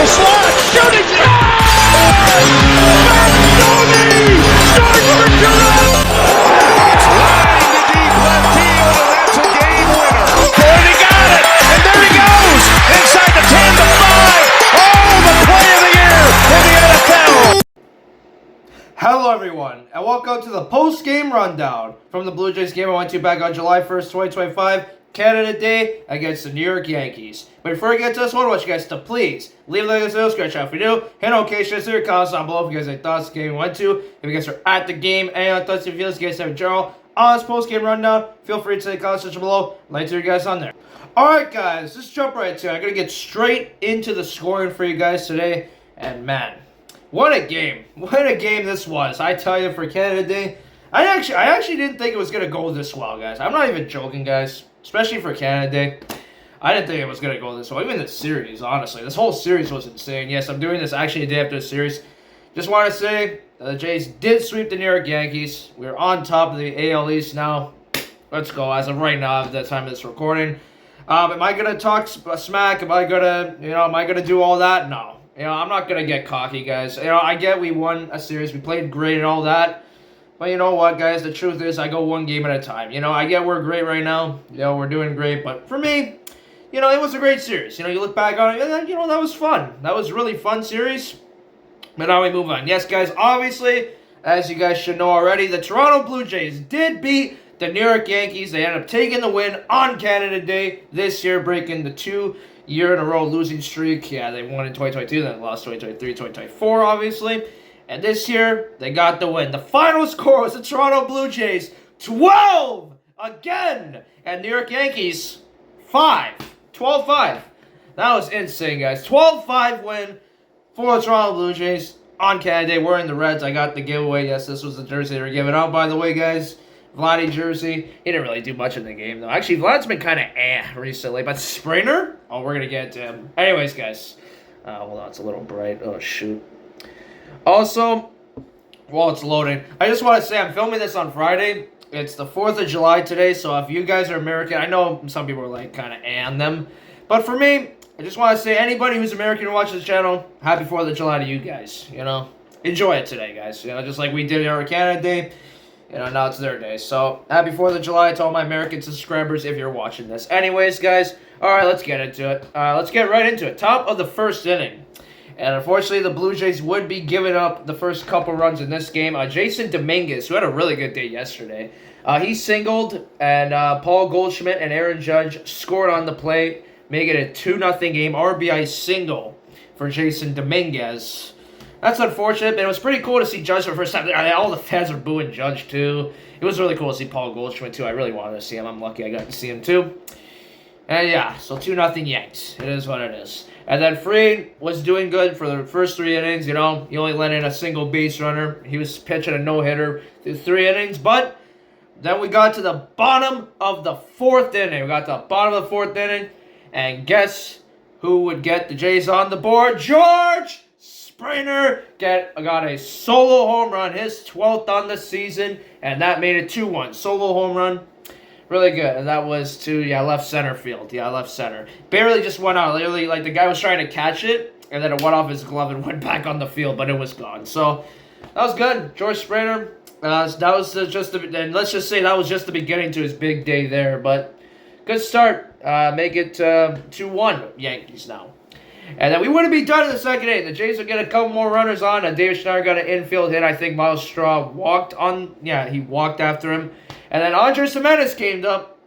the slot, shooting shot! Mazzoni scores for Toronto! It's line to deep left field, and that's a game winner. And he got it, and there he goes, inside the 10 to 5. Oh, the play of the year in the NFL. Hello everyone, and welcome to the post-game rundown from the Blue Jays game I went to back on July 1st, 2025, Canada Day against the New York Yankees. But before we get to this one, I want you guys to please leave a like on this video, scratch out if you're new, hit notification, share your comments down below if you guys had thoughts of the game we went to. If you guys are at the game, any other thoughts and feelings you guys have in general on this post-game rundown, feel free to say the comment section below. I'd like to hear you guys on there. Alright guys, let's jump right to it. I'm going to get straight into the scoring for you guys today, and man, what a game. What a game this was. I tell you, for Canada Day, I actually didn't think it was going to go this well, guys. I'm not even joking, guys. Especially for Canada Day. I didn't think it was going to go this well. Even the series, honestly. This whole series was insane. Yes, I'm doing this actually a day after the series. Just want to say, the Jays did sweep the New York Yankees. We're on top of the AL East now. Let's go. As of right now, at the time of this recording. Am I going to talk smack? Am I going to do all that? No. I'm not going to get cocky, guys. I get we won a series. We played great and all that. But you know what, guys? The truth is, I go one game at a time. I get we're great right now. We're doing great. But for me, it was a great series. You look back on it, and then, that was fun. That was a really fun series. But now we move on. Yes, guys, obviously, as you guys should know already, the Toronto Blue Jays did beat the New York Yankees. They ended up taking the win on Canada Day this year, breaking the 2-year-in-a-row losing streak. Yeah, they won in 2022, then lost 2023, 2024, obviously. And this year, they got the win. The final score was the Toronto Blue Jays 12 again. And New York Yankees 5. 12-5. That was insane, guys. 12-5 win for the Toronto Blue Jays on Canada Day. We're in the Reds. I got the giveaway. Yes, this was the jersey they were giving out, by the way, guys. Vladdy jersey. He didn't really do much in the game, though. Actually, Vlad's been kind of recently. But Springer? Oh, we're going to get to him. Anyways, guys. Hold on. It's a little bright. Oh, shoot. Also, while it's loading, I just want to say I'm filming this on Friday. It's the 4th of July today, so if you guys are American, I know some people are like kind of on them. But for me, I just want to say anybody who's American who watches this channel, happy 4th of July to you guys, Enjoy it today, guys. Just like we did our Canada Day, now it's their day. So, happy 4th of July to all my American subscribers if you're watching this. Anyways, guys, alright, let's get into it. Let's get right into it. Top of the first inning. And unfortunately, the Blue Jays would be giving up the first couple runs in this game. Jason Dominguez, who had a really good day yesterday, he singled, and Paul Goldschmidt and Aaron Judge scored on the play, making it a 2-0 game. RBI single for Jason Dominguez. That's unfortunate, but it was pretty cool to see Judge for the first time. All the fans were booing Judge, too. It was really cool to see Paul Goldschmidt, too. I really wanted to see him. I'm lucky I got to see him, too. And yeah, so 2-0 Yanks. It is what it is. And then Fried was doing good for the first 3 innings, He only let in a single base runner. He was pitching a no-hitter through 3 innings. But then we got to the bottom of the 4th inning. And guess who would get the Jays on the board? George Springer got a solo home run, his 12th on the season. And that made it 2-1. Solo home run. Really good, and that was to, left center field. Left center. Barely just went out. Literally, like, the guy was trying to catch it, and then it went off his glove and went back on the field, but it was gone. So, that was good. George Springer, and let's just say that was just the beginning to his big day there, but good start. Make it 2-1 Yankees now. And then we wouldn't be done in the second inning. The Jays would get a couple more runners on, and David Schneider got an infield hit. I think Miles Straw walked after him. And then Andres Jimenez came up.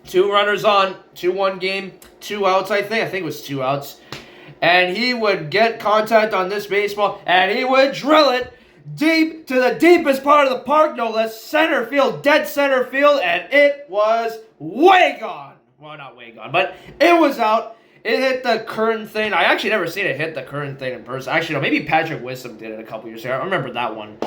2 runners on, 2-1 game, 2 outs, I think it was 2 outs. And he would get contact on this baseball, and he would drill it deep to the deepest part of the park, no less, center field, dead center field, and it was way gone. Well, not way gone, but it was out. It hit the curtain thing. I actually never seen it hit the curtain thing in person. Actually, no, maybe Patrick Wisdom did it a couple years ago. I remember that one.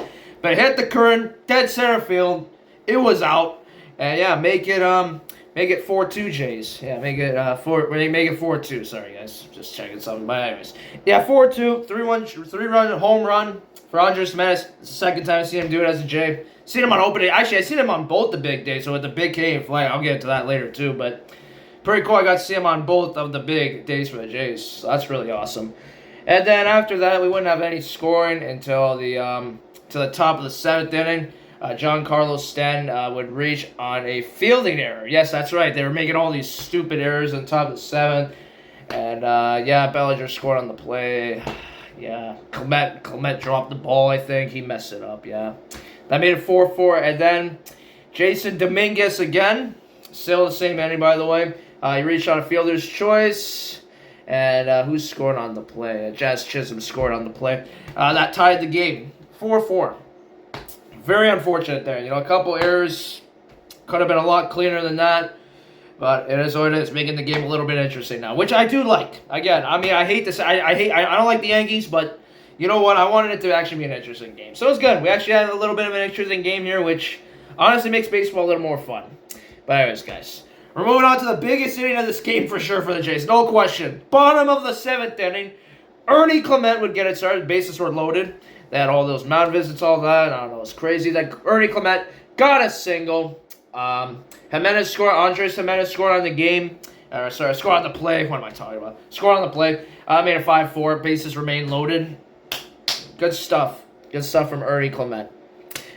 But it hit the curtain, dead center field. It was out, and make it 4-2 Jays. Make it 4-2. Sorry guys, just checking something. But anyways, 4-2, 3-run home run for Andres Jimenez. It's the second time I've seen him do it as a Jay. Seen him on opening. Actually, I seen him on both the big days. So with the big Canadian flag, I'll get into that later too. But pretty cool. I got to see him on both of the big days for the Jays. So that's really awesome. And then after that, we wouldn't have any scoring until to the top of the 7th inning. John Carlos Stanton would reach on a fielding error. Yes, that's right. They were making all these stupid errors on top of the 7th. And, Bellinger scored on the play. Yeah, Clement dropped the ball, I think. He messed it up, yeah. That made it 4-4. And then Jason Dominguez again. Still the same inning, by the way. He reached on a fielder's choice. And who scored on the play? Jazz Chisholm scored on the play. That tied the game. 4-4. Very unfortunate there. A couple errors. Could have been a lot cleaner than that. But it is what it is, making the game a little bit interesting now, which I do like. Again, I hate to say, I don't like the Yankees, but you know what? I wanted it to actually be an interesting game. So it's good. We actually had a little bit of an interesting game here, which honestly makes baseball a little more fun. But anyways, guys, we're moving on to the biggest inning of this game for sure for the Jays. No question. Bottom of the 7th inning, Ernie Clement would get it started. Bases were loaded. They had all those mound visits, all that. I don't know. It's crazy. That Ernie Clement got a single. Andres Jimenez scored on the game. Scored on the play. What am I talking about? Scored on the play. Made it 5-4. Bases remain loaded. Good stuff. Good stuff from Ernie Clement.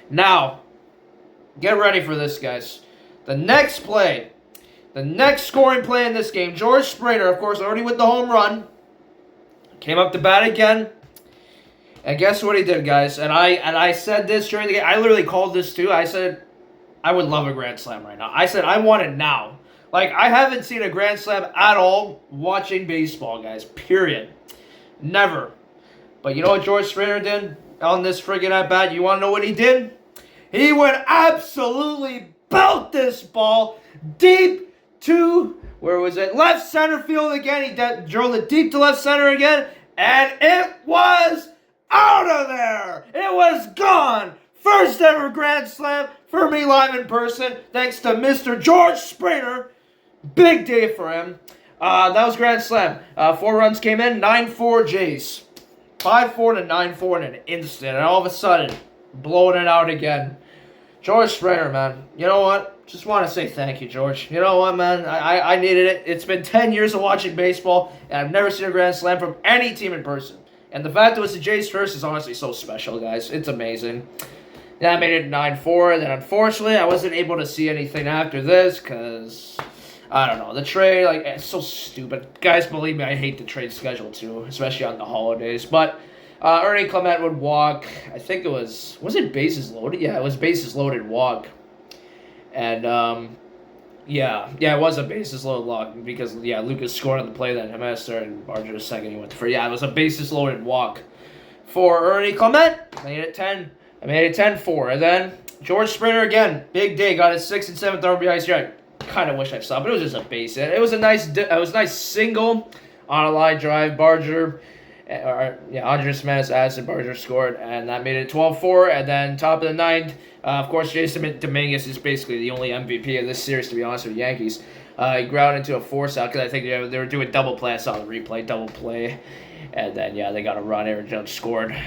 Now, get ready for this, guys. The next play. The next scoring play in this game. George Springer, of course, already with the home run. Came up to bat again. And guess what he did, guys? And I said this during the game. I literally called this too. I said, I would love a grand slam right now. I said, I want it now. Like, I haven't seen a grand slam at all watching baseball, guys. Period. Never. But you know what George Springer did on this friggin' at-bat? You want to know what he did? He would absolutely belt this ball deep to, where was it? Left center field again. He drove it deep to left center again. And it was out of there. It was gone. First ever grand slam for me live in person, thanks to Mr. George Springer. Big day for him. That was grand slam. 4 runs came in, 9-4 Jays. 5-4 to 9-4 in an instant, and all of a sudden, blowing it out again. George Springer, man. You know what? Just want to say thank you, George. You know what, man? I needed it. It's been 10 years of watching baseball, and I've never seen a grand slam from any team in person. And the fact that it was the Jays first is honestly so special, guys. It's amazing. Yeah, I made it 9-4. Then, unfortunately, I wasn't able to see anything after this because, I don't know, the trade, like, it's so stupid. Guys, believe me, I hate the trade schedule, too, especially on the holidays. But Ernie Clement would walk. I think it was it bases loaded? Yeah, it was bases loaded walk. And, yeah, it was a bases loaded walk because, Lucas scored on the play, then Jimenez and Barger second. He went for, it was a bases loaded walk for Ernie Clement. Made it 10. I made it 10-4. And then George Springer again. Big day. Got his 6th and 7th RBIs here. I kind of wish I saw, but it was just a base hit. It was a nice single on a line drive. Barger, Andres Jimenez and Barger scored, and that made it 12-4. And then top of the 9th, of course, Jason Dominguez is basically the only MVP of this series, to be honest with the Yankees. He grounded into a force out because I think they were doing double play. I saw the replay, double play. And then, they got a run. Aaron Judge scored.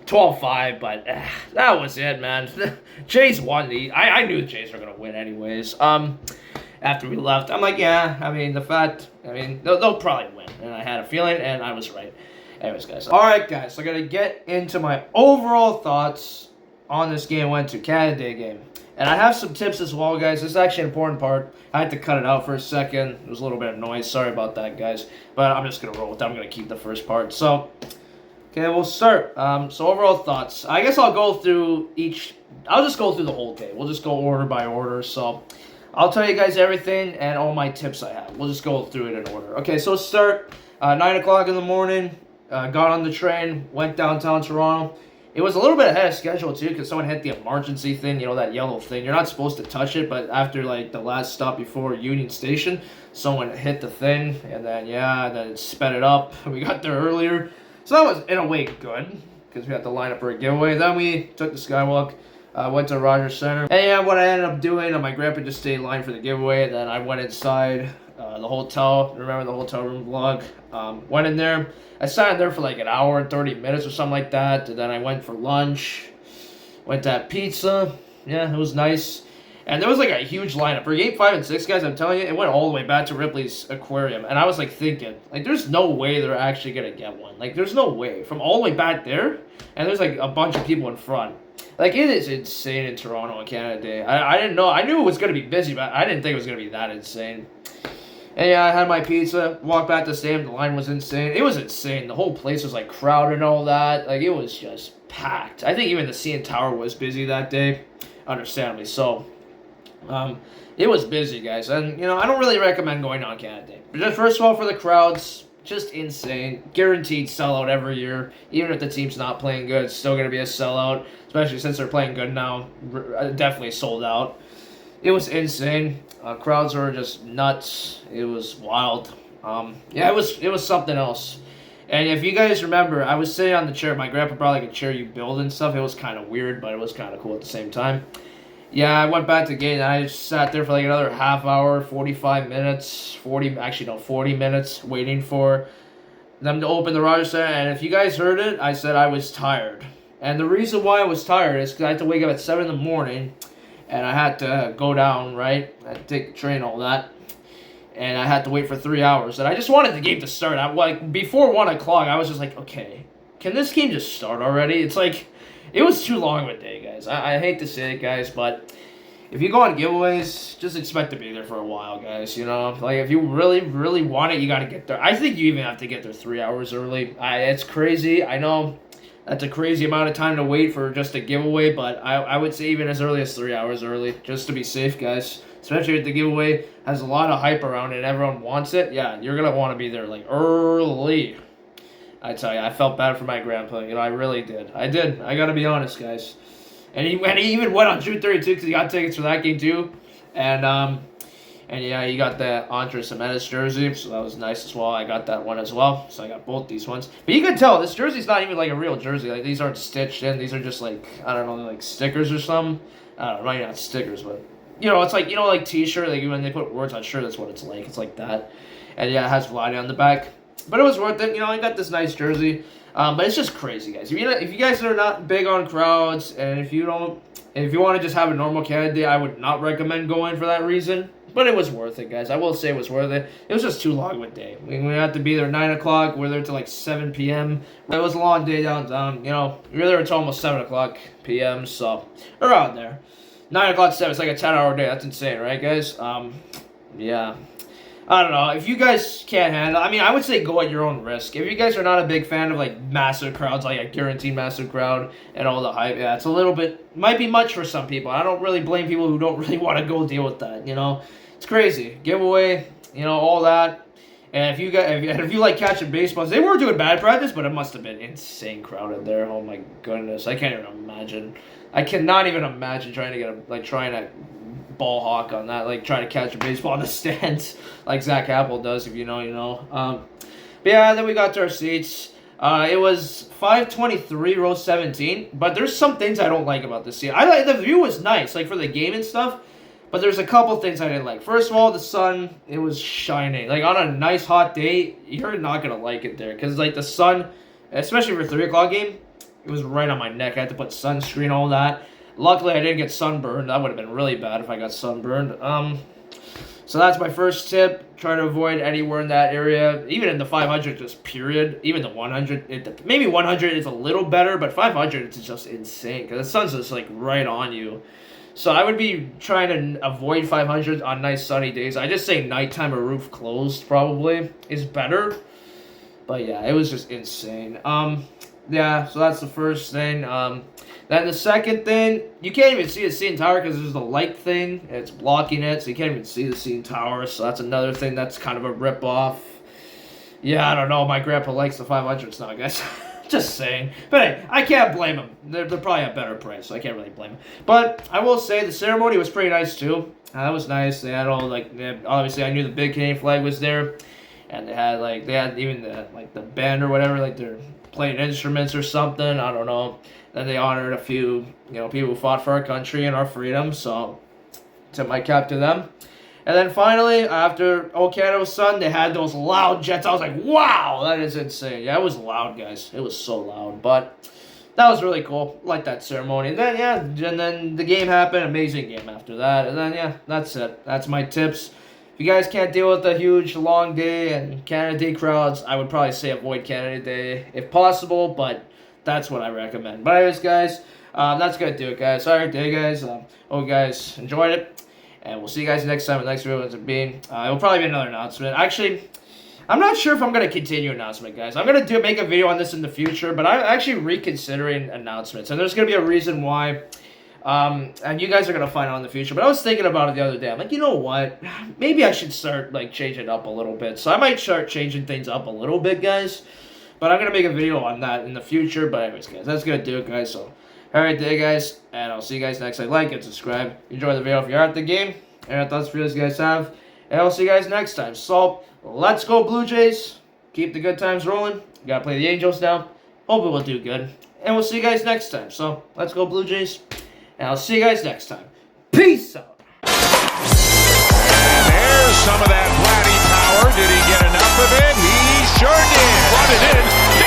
12-5, but that was it, man. Jays won I knew the Jays were going to win anyways. After we left, I'm like, they'll probably win. And I had a feeling, and I was right. Anyways, guys. All right, guys, so I got to get into my overall thoughts on this game. Went to Canada Day game. And I have some tips as well, guys. This is actually an important part. I had to cut it out for a second. There was a little bit of noise. Sorry about that, guys. But I'm just going to roll with that. I'm going to keep the first part. So, okay, we'll start. So overall thoughts. I guess I'll go through I'll just go through the whole day. We'll just go order by order. So I'll tell you guys everything and all my tips I have. We'll just go through it in order. Okay, so start 9 o'clock in the morning. Got on the train, went downtown Toronto. It was a little bit ahead of schedule too because someone hit the emergency thing, that yellow thing. You're not supposed to touch it, but after the last stop before Union Station, someone hit the thing, and then then it sped it up. We got there earlier. So that was, in a way, good, because we had to line up for a giveaway. Then we took the skywalk, went to Rogers Center. And what I ended up doing, my grandpa just stayed in line for the giveaway. Then I went inside the hotel. Remember the hotel room vlog? Went in there. I sat in there for an hour and 30 minutes or something like that. And then I went for lunch. Went to have pizza. Yeah, it was nice. And there was like a huge lineup. For game 5 and 6, guys, I'm telling you, it went all the way back to Ripley's Aquarium. And I was like thinking, like, there's no way they're actually going to get one. Like, there's no way. From all the way back there, and there's like a bunch of people in front. Like, it is insane in Toronto on Canada Day. I didn't know. I knew it was going to be busy, but I didn't think it was going to be that insane. And yeah, I had my pizza, walked back to the stadium. The line was insane. It was insane. The whole place was like crowded and all that. Like, it was just packed. I think even the CN Tower was busy that day, understandably so. It was busy, guys, and you know I don't really recommend going on Canada Day. But just first of all, for the crowds, just insane, guaranteed sellout every year. Even if the team's not playing good, it's still gonna be a sellout. Especially since they're playing good now, definitely sold out. It was insane. Crowds were just nuts. It was wild. Yeah, it was something else. And if you guys remember, I was sitting on the chair. My grandpa brought like a chair you build and stuff. It was kind of weird, but it was kind of cool at the same time. Yeah, I went back to the gate and I just sat there for like another half hour, 45 minutes, 40 minutes waiting for them to open the Rogers Center. And if you guys heard it, I said I was tired. And the reason why I was tired is because I had to wake up at 7 in the morning and I had to go down, right? I had to take the train, all that. And I had to wait for 3 hours. And I just wanted the game to start. Before 1 o'clock, I was just like, okay, can this game just start already? It's like, it was too long of a day, guys. I hate to say it, guys, but if you go on giveaways, just expect to be there for a while, guys, you know? Like, if you really, really want it, you got to get there. I think you even have to get there 3 hours early. It's crazy. I know that's a crazy amount of time to wait for just a giveaway, but I would say even as early as 3 hours early, just to be safe, guys. Especially if the giveaway has a lot of hype around it and everyone wants it. Yeah, you're going to want to be there, like, early. I tell you, I felt bad for my grandpa. You know, I really did. I did. I got to be honest, guys. And he even went on June 32 because he got tickets for that game too. And yeah, he got the Andres Jimenez jersey, so that was nice as well. I got that one as well, so I got both these ones. But you can tell this jersey's not even like a real jersey. Like, these aren't stitched in. These are just like, I don't know, like stickers or something. I don't know, maybe not stickers, but you know, it's like, you know, like t-shirt. Like when they put words on shirt, that's what it's like. It's like that. And yeah, it has Vladdy on the back. But it was worth it. You know, I got this nice jersey. But it's just crazy, guys. If you guys are not big on crowds, and if you want to just have a normal Canada Day, I would not recommend going for that reason. But it was worth it, guys. I will say it was worth it. It was just too long of a day. We had to be there 9 o'clock. We're there till like 7 p.m. It was a long day downtown. You know, we were there until almost 7 o'clock p.m. So around there. 9 o'clock to 7. It's like a 10-hour day. That's insane, right, guys? Yeah. I don't know. If you guys can't handle, I mean, I would say go at your own risk. If you guys are not a big fan of like massive crowds, like a guaranteed massive crowd and all the hype, yeah, it's a little bit, might be much for some people. I don't really blame people who don't really want to go deal with that. You know, it's crazy. Giveaway, you know, all that. And if you like catching baseballs, they were doing bad practice, but it must have been insane crowded there. Oh my goodness, I can't even imagine. I cannot even imagine trying to ball hawk on that, like trying to catch a baseball in the stands like Zach Apple does. If you know, you know. But yeah, then we got to our seats. It was 523 row 17, but there's some things I don't like about this seat. The view was nice, like for the game and stuff, but there's a couple things I didn't like. First of all, the sun, it was shining. Like on a nice hot day, you're not gonna like it there, because like the sun, especially for 3 o'clock game, it was right on my neck. I had to put sunscreen, all that. Luckily, I didn't get sunburned. That would have been really bad if I got sunburned. So that's my first tip. Try to avoid anywhere in that area. Even in the 500, just period. Even the 100, maybe 100 is a little better, but 500 is just insane because the sun's just like right on you. So I would be trying to avoid 500 on nice sunny days. I just say nighttime or roof closed probably is better. But yeah, it was just insane. Yeah, so that's the first thing. Then the second thing, you can't even see the CN Tower because there's the light thing. It's blocking it, so you can't even see the CN Tower. So that's another thing that's kind of a rip-off. Yeah, I don't know. My grandpa likes the 500s now, guys. Just saying. But hey, I can't blame him. They're probably a better price, so I can't really blame him. But I will say the ceremony was pretty nice, too. That was nice. They had all, obviously I knew the big Canadian flag was there. And they had even the band or whatever, like they're playing instruments or something. I don't know. Then they honored a few, people who fought for our country and our freedom. So, tip my cap to them. And then finally, after O Canada was sung, they had those loud jets. I was like, wow, that is insane. Yeah, it was loud, guys. It was so loud. But that was really cool. Like that ceremony. And then, yeah, and then the game happened. Amazing game after that. And then, yeah, that's it. That's my tips. If you guys can't deal with a huge, long day and Canada Day crowds, I would probably say avoid Canada Day if possible, but that's what I recommend. But anyways, guys, that's going to do it, guys. Sorry, day, guys. Hope you guys enjoyed it. And we'll see you guys next time. The next video ends up being, it will probably be another announcement. Actually, I'm not sure if I'm going to continue announcement, guys. I'm going to make a video on this in the future, but I'm actually reconsidering announcements. And there's going to be a reason why. And you guys are going to find out in the future. But I was thinking about it the other day. I'm like, you know what? Maybe I should start, like, changing it up a little bit. So I might start changing things up a little bit, guys. But I'm going to make a video on that in the future. But anyways, guys, that's going to do it, guys. So, alright, day, guys. And I'll see you guys next time. Like and subscribe. Enjoy the video if you're at the game. And thoughts for you guys have. And I'll see you guys next time. So, let's go, Blue Jays. Keep the good times rolling. You got to play the Angels now. Hope it will do good. And we'll see you guys next time. So, let's go, Blue Jays. And I'll see you guys next time. Peace out. And there's some of that Vladdy power. Did he get enough of it? He sure did. Brought it in.